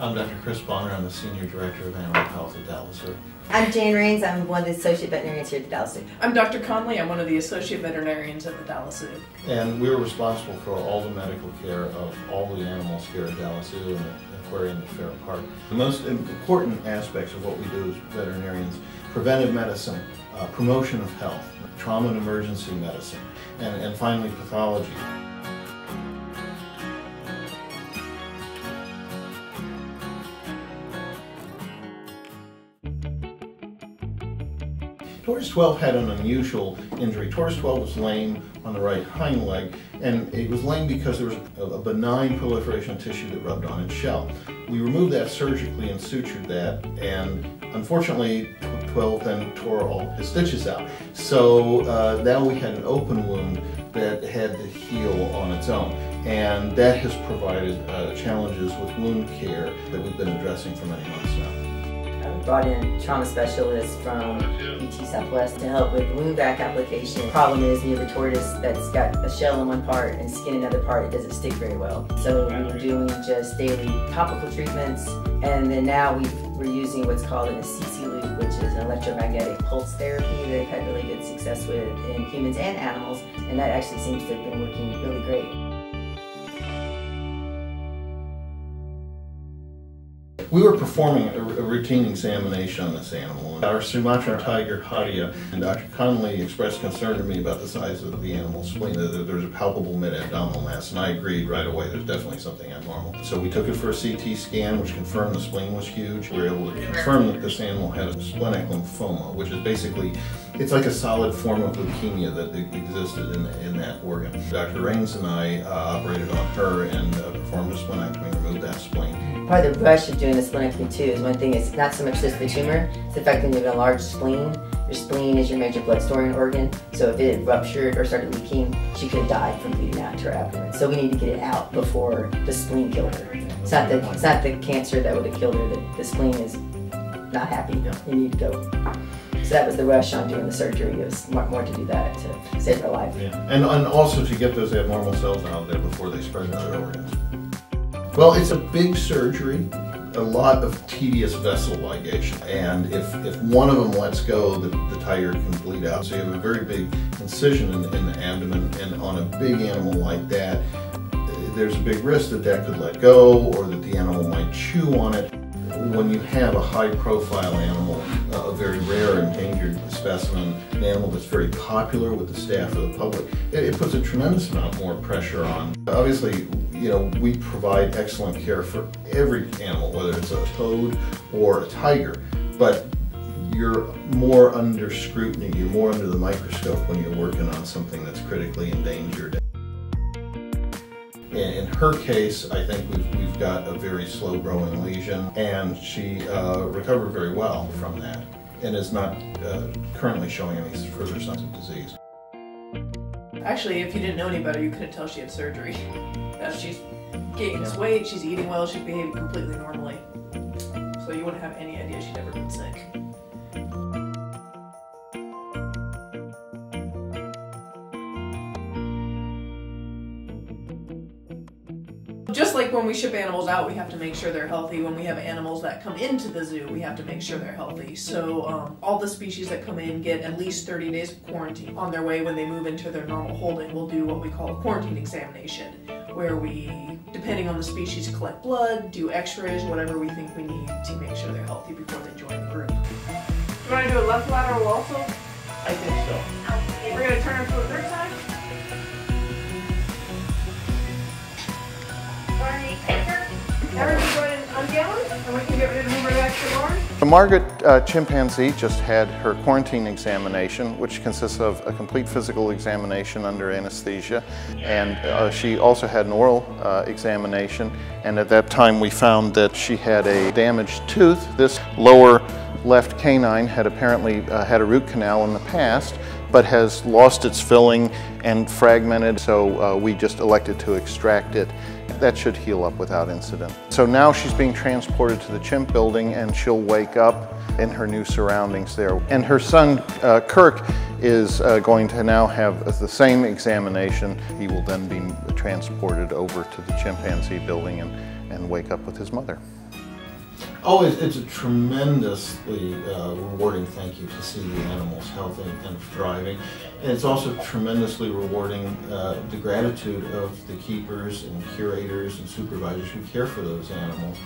I'm Dr. Chris Bonner. I'm the Senior Director of Animal Health at Dallas Zoo. I'm Jan Rains. I'm one of the Associate Veterinarians here at the Dallas Zoo. I'm Dr. Conley. I'm one of the Associate Veterinarians at the Dallas Zoo. And we're responsible for all the medical care of all the animals here at Dallas Zoo and the aquarium at Fair Park. The most important aspects of what we do as veterinarians: preventive medicine, promotion of health, trauma and emergency medicine, and finally pathology. Tortoise 12 had an unusual injury. Tortoise 12 was lame on the right hind leg, and it was lame because there was a benign proliferation of tissue that rubbed on its shell. We removed that surgically and sutured that, and unfortunately 12 then tore all his stitches out. So now we had an open wound that had to heal on its own, and that has provided challenges with wound care that we've been addressing for many months now. We brought in trauma specialists from V.A.C Southwest to help with wound vac application. The problem is you have a tortoise that's got a shell in one part and skin in another part. It doesn't stick very well. So we were doing just daily topical treatments, and then now we're using what's called an Assisi loop, which is an electromagnetic pulse therapy that they've had really good success with in humans and animals, and that actually seems to have been working really great. We were performing a routine examination on this animal. Our Sumatran tiger, Hadiah, and Dr. Conley expressed concern to me about the size of the animal's spleen. There's a palpable mid-abdominal mass, and I agreed right away there's definitely something abnormal. So we took it for a CT scan, which confirmed the spleen was huge. We were able to confirm that this animal had a splenic lymphoma, which is basically, it's like a solid form of leukemia that existed in that organ. Dr. Rains and I operated on her and performed a splenectomy, removed that spleen. Part of the rush of doing the splenectomy too is one thing is not so much just the tumor, it's the fact that you have a large spleen. Your spleen is your major blood storing organ, so if it ruptured or started leaking, she could have died from bleeding out to her abdomen. So we need to get it out before the spleen killed her. It's not the cancer that would have killed her, the spleen is not happy, you need to go. So that was the rush on doing the surgery. It was more to do that to save her life. Yeah. And also to get those abnormal cells out of there before they spread to other organs. Well, it's a big surgery, a lot of tedious vessel ligation, and if one of them lets go, the tiger can bleed out. So you have a very big incision in the abdomen, and on a big animal like that, there's a big risk that could let go, or that the animal might chew on it. When you have a high-profile animal, a very rare endangered specimen, an animal that's very popular with the staff or the public, it puts a tremendous amount more pressure on. Obviously, we provide excellent care for every animal, whether it's a toad or a tiger, but you're more under scrutiny, you're more under the microscope when you're working on something that's critically endangered. In her case, I think we've got a very slow-growing lesion, and she recovered very well from that, and is not currently showing any further signs of disease. Actually, if you didn't know any better, you couldn't tell she had surgery. She's gaining this weight, she's eating well, she's behaving completely normally. So you wouldn't have any idea she'd ever been sick. Just like when we ship animals out, we have to make sure they're healthy. When we have animals that come into the zoo, we have to make sure they're healthy. So all the species that come in get at least 30 days of quarantine. On their way, when they move into their normal holding, we'll do what we call a quarantine examination, where we, depending on the species, collect blood, do x-rays, whatever we think we need to make sure they're healthy before they join the group. You want to do a left lateral also? I think so. We're going to turn her to the third side. Everybody go ahead and ungown, and we can get ready to move her back to the barn. Margaret chimpanzee just had her quarantine examination, which consists of a complete physical examination under anesthesia, and she also had an oral examination, and at that time we found that she had a damaged tooth. This lower left canine had apparently had a root canal in the past, but has lost its filling and fragmented, so we just elected to extract it. That should heal up without incident. So now she's being transported to the chimp building, and she'll wake up in her new surroundings there. And her son, Kirk, is going to now have the same examination. He will then be transported over to the chimpanzee building and wake up with his mother. Oh, it's a tremendously rewarding thank you to see the animals healthy and thriving. And it's also tremendously rewarding the gratitude of the keepers and curators and supervisors who care for those animals.